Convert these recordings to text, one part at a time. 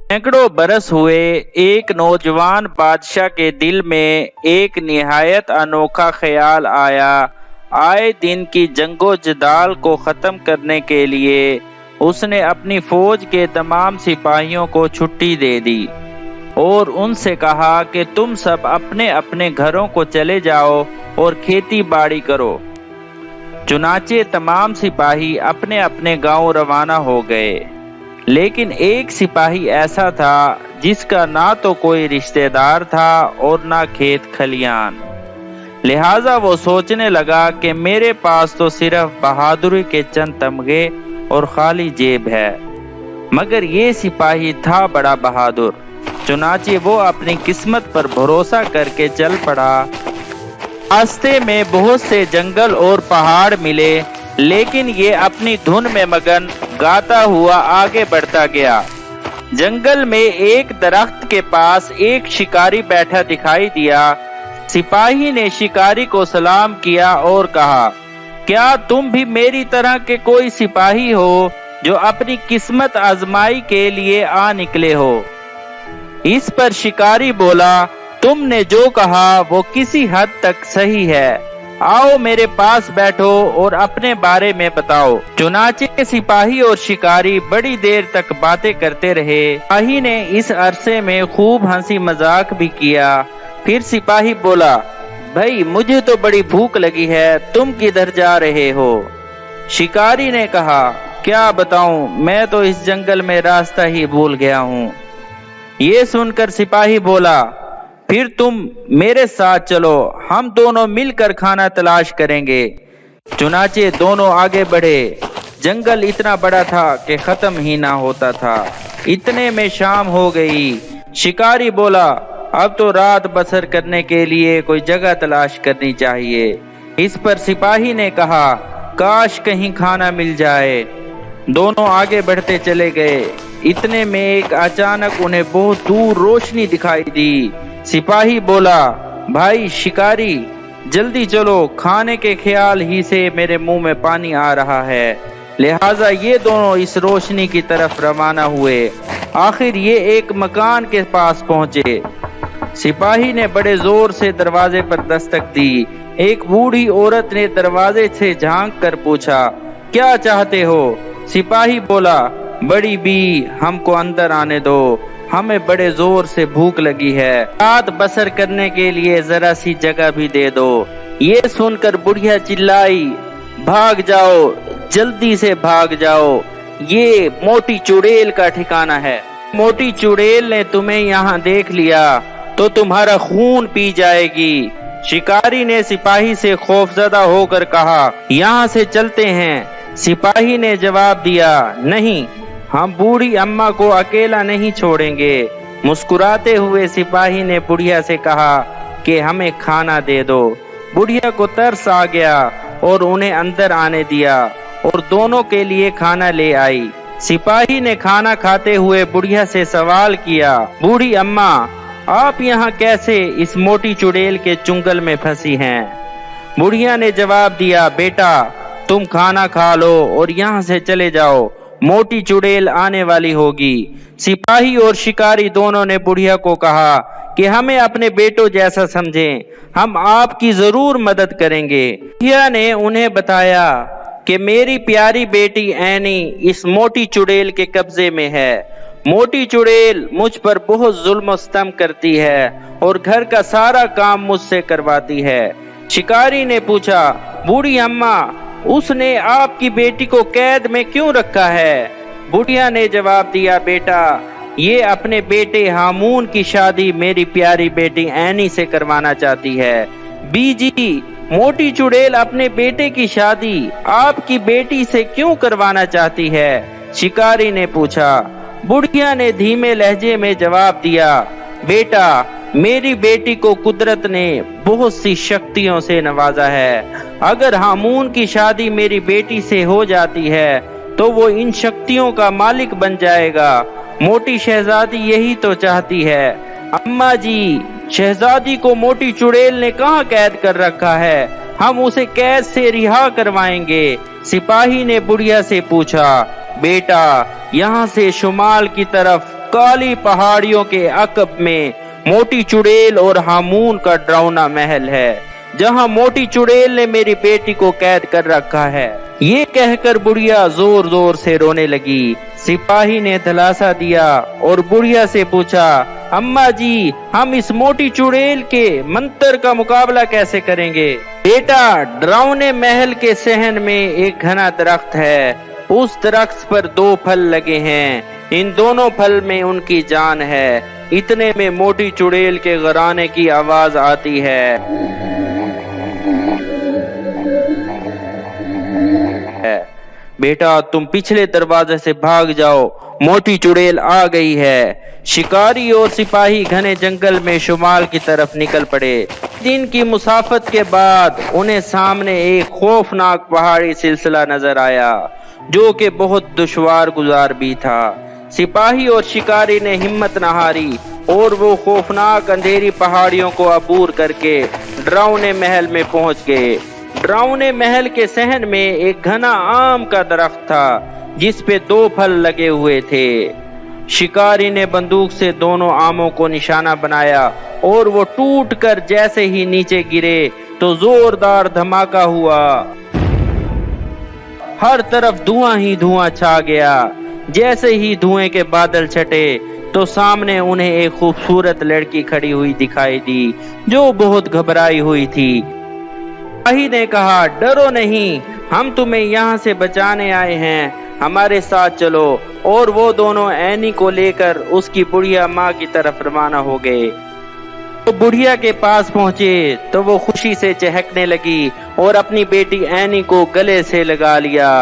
सैकड़ों बरस हुए, एक नौजवान बादशाह के दिल में एक निहायत अनोखा ख्याल आया। आए दिन की जंगो जदाल को खत्म करने के लिए उसने अपनी फौज के तमाम सिपाहियों को छुट्टी दे दी और उनसे कहा कि तुम सब अपने अपने घरों को चले जाओ और खेती बाड़ी करो। चुनाचे तमाम सिपाही अपने अपने गांव रवाना हो गए, लेकिन एक सिपाही ऐसा था जिसका ना तो कोई रिश्तेदार था और ना खेत खलियान। लिहाजा वो सोचने लगा कि मेरे पास तो सिर्फ बहादुरी के चंद तमगे और खाली जेब है। मगर ये सिपाही था बड़ा बहादुर। चुनाचे वो अपनी किस्मत पर भरोसा करके चल पड़ा। रास्ते में बहुत से जंगल और पहाड़ मिले, लेकिन ये अपनी धुन में मगन गाता हुआ आगे बढ़ता गया। जंगल में एक दरख्त के पास एक शिकारी बैठा दिखाई दिया। सिपाही ने शिकारी को सलाम किया और कहा, क्या तुम भी मेरी तरह के कोई सिपाही हो जो अपनी किस्मत आजमाई के लिए आ निकले हो? इस पर शिकारी बोला, तुमने जो कहा वो किसी हद तक सही है। आओ मेरे पास बैठो और अपने बारे में बताओ। चुनाचे सिपाही और शिकारी बड़ी देर तक बातें करते रहे। सिपाही ने इस अरसे में खूब हंसी मजाक भी किया। फिर सिपाही बोला, भाई मुझे तो बड़ी भूख लगी है, तुम किधर जा रहे हो? शिकारी ने कहा, क्या बताऊं, मैं तो इस जंगल में रास्ता ही भूल गया हूँ। ये सुनकर सिपाही बोला, फिर तुम मेरे साथ चलो, हम दोनों मिलकर खाना तलाश करेंगे। चुनाचे दोनों आगे बढ़े। जंगल इतना बड़ा था कि खत्म ही ना होता था। इतने में शाम हो गई। शिकारी बोला, अब तो रात बसर करने के लिए कोई जगह तलाश करनी चाहिए। इस पर सिपाही ने कहा, काश कहीं खाना मिल जाए। दोनों आगे बढ़ते चले गए। इतने में एक अचानक उन्हें बहुत दूर रोशनी दिखाई दी। सिपाही बोला, भाई शिकारी, जल्दी चलो, खाने के ख्याल ही से मेरे मुंह में पानी आ रहा है। लिहाजा ये दोनों इस रोशनी की तरफ रवाना हुए। आखिर ये एक मकान के पास पहुंचे। सिपाही ने बड़े जोर से दरवाजे पर दस्तक दी। एक बूढ़ी औरत ने दरवाजे से झांक कर पूछा, क्या चाहते हो? सिपाही बोला, बड़ी बी, हमको अंदर आने दो, हमें बड़े जोर से भूख लगी है। रात बसर करने के लिए जरा सी जगह भी दे दो। ये सुनकर बुढ़िया चिल्लाई, भाग जाओ, जल्दी से भाग जाओ, ये मोटी चुड़ैल का ठिकाना है। मोटी चुड़ैल ने तुम्हें यहाँ देख लिया तो तुम्हारा खून पी जाएगी। शिकारी ने सिपाही से खौफजदा होकर कहा, यहाँ से चलते हैं। सिपाही ने जवाब दिया, नहीं, हम बूढ़ी अम्मा को अकेला नहीं छोड़ेंगे। मुस्कुराते हुए सिपाही ने बुढ़िया से कहा कि हमें खाना दे दो। बुढ़िया को तरस आ गया और उन्हें अंदर आने दिया और दोनों के लिए खाना ले आई। सिपाही ने खाना खाते हुए बुढ़िया से सवाल किया, बूढ़ी अम्मा, आप यहाँ कैसे इस मोटी चुड़ैल के चुंगल में फंसी हैं? बुढ़िया ने जवाब दिया, बेटा तुम खाना खा लो और यहाँ से चले जाओ, मोटी चुड़ैल आने वाली होगी। सिपाही और शिकारी दोनों ने बुढ़िया को कहा कि हमें अपने बेटों जैसा समझें, हम आपकी जरूर मदद करेंगे। बुढ़िया ने उन्हें बताया कि मेरी प्यारी बेटी ऐनी इस मोटी चुड़ैल के कब्जे में है। मोटी चुड़ैल मुझ पर बहुत जुल्म सितम करती है और घर का सारा काम मुझसे करवाती है। शिकारी ने पूछा, बूढ़ी अम्मा, उसने आपकी बेटी को कैद में क्यों रखा है? बुढ़िया ने जवाब दिया, बेटा ये अपने बेटे हामून की शादी मेरी प्यारी बेटी ऐनी से करवाना चाहती है। बीजी, मोटी चुड़ैल अपने बेटे की शादी आपकी बेटी से क्यों करवाना चाहती है? शिकारी ने पूछा। बुढ़िया ने धीमे लहजे में जवाब दिया, बेटा मेरी बेटी को कुदरत ने बहुत सी शक्तियों से नवाजा है। अगर हामून की शादी मेरी बेटी से हो जाती है तो वो इन शक्तियों का मालिक बन जाएगा। मोटी शहजादी यही तो चाहती है। अम्मा जी, शहजादी को मोटी चुड़ैल ने कहाँ कैद कर रखा है? हम उसे कैद से रिहा करवाएंगे। सिपाही ने बुढ़िया से पूछा, बेटा यहाँ से शुमाल की तरफ काली पहाड़ियों के अकब में मोटी चुड़ैल और हामून का डरावना महल है, जहां मोटी चुड़ैल ने मेरी बेटी को कैद कर रखा है। ये कहकर बुढ़िया जोर जोर से रोने लगी। सिपाही ने दिलासा दिया और बुढ़िया से पूछा, अम्मा जी, हम इस मोटी चुड़ैल के मंत्र का मुकाबला कैसे करेंगे? बेटा, डरावने महल के सहन में एक घना दरख्त है, उस दरख्त पर 2 फल लगे हैं, इन दोनों फल में उनकी जान है। इतने में मोटी चुड़ैल के घराने की आवाज आती है, बेटा तुम पिछले दरवाजे से भाग जाओ, मोटी चुड़ैल आ गई है। शिकारी और सिपाही घने जंगल में शुमाल की तरफ निकल पड़े। दिन की मुसाफत के बाद उन्हें सामने एक खौफनाक पहाड़ी सिलसिला नजर आया, जो कि बहुत दुश्वार गुजार भी था। सिपाही और शिकारी ने हिम्मत न हारी और वो खौफनाक अंधेरी पहाड़ियों को अबूर करके डरावने महल में पहुंच गए। डरावने महल के सहन में एक घना आम का दरख्त था, जिस पे 2 फल लगे हुए थे। शिकारी ने बंदूक से दोनों आमों को निशाना बनाया और वो टूटकर जैसे ही नीचे गिरे तो जोरदार धमाका हुआ। हर तरफ धुआं ही धुआं छा गया। जैसे ही धुएं के बादल छटे तो सामने उन्हें एक खूबसूरत लड़की खड़ी हुई दिखाई दी, जो बहुत घबराई हुई थी। सिपाही ने कहा, डरो नहीं, हम तुम्हें यहाँ से बचाने आए हैं, हमारे साथ चलो। और वो दोनों एनी को लेकर उसकी बुढ़िया माँ की तरफ रवाना हो गए। तो बुढ़िया के पास पहुंचे तो वो खुशी से चहकने लगी और अपनी बेटी एनी को गले से लगा लिया।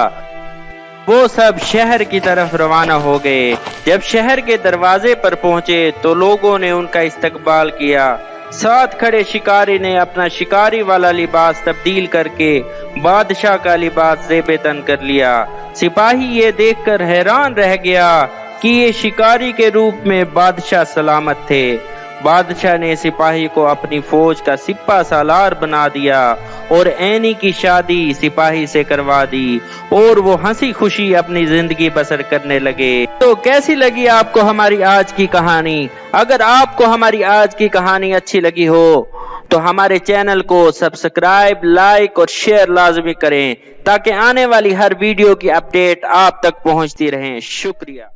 वो सब शहर की तरफ रवाना हो गए। जब शहर के दरवाजे पर पहुंचे तो लोगों ने उनका इस्तकबाल किया। साथ खड़े शिकारी ने अपना शिकारी वाला लिबास तब्दील करके बादशाह का लिबास ज़ेबे तन कर लिया। सिपाही ये देखकर हैरान रह गया कि ये शिकारी के रूप में बादशाह सलामत थे। बादशाह ने सिपाही को अपनी फौज का सिपा सालार बना दिया और एनी की शादी सिपाही से करवा दी और वो हंसी खुशी अपनी जिंदगी बसर करने लगे। तो कैसी लगी आपको हमारी आज की कहानी? अगर आपको हमारी आज की कहानी अच्छी लगी हो तो हमारे चैनल को सब्सक्राइब, लाइक और शेयर लाजमी करें, ताकि आने वाली हर वीडियो की अपडेट आप तक पहुंचती रहे। शुक्रिया।